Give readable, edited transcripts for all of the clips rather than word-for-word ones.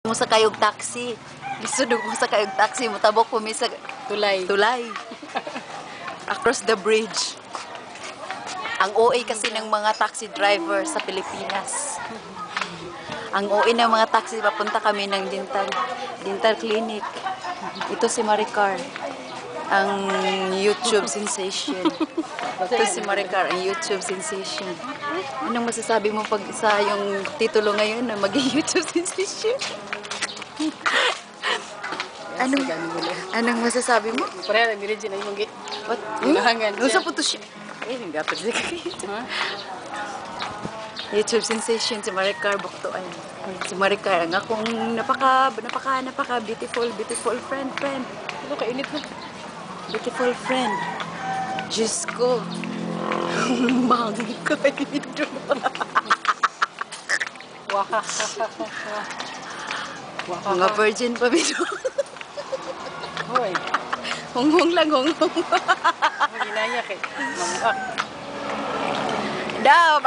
Mo sa kayog taxi. Lisudog mo sa kayog taxi. Mutabok po mi sa Tulay. tulay. Across the bridge. Ang OA kasi ng mga taxi driver sa Pilipinas. Ang OA ng mga taxi, papunta kami ng dental clinic. Ito si Maricar, ang YouTube sensation. Ito si Maricar, ang YouTube sensation. Anong masasabi mo pag isa yung titulo ngayon na maging YouTube sensation? Anong masasabi mo? Pareha lang dirigin ay munggi. What? Hangan. Ano sa puto siya? Eh, dapat siya kayo. YouTube sensation si Maricar Buktoan. Si Maricar, ang akong napaka beautiful friend. Ano kainit mo? Beautiful friend. Diyos ko. Mangi ko ito. Waka. Mga virgin pa bito. Hoy. Hunghong lang, hunghong. Maginayak eh. Mamuak. Da,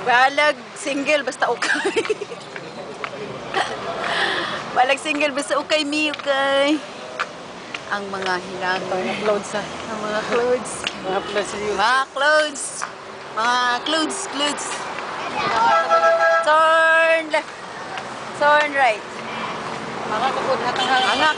bahalag single basta okay. Bahalag single basta okay mi okay. Ang mga hinang, Mga clothes ha. ang mga clothes. Mga clothes yun. Mga clothes. Turn left. Turn right. Mga kapod hatang hangin. Angak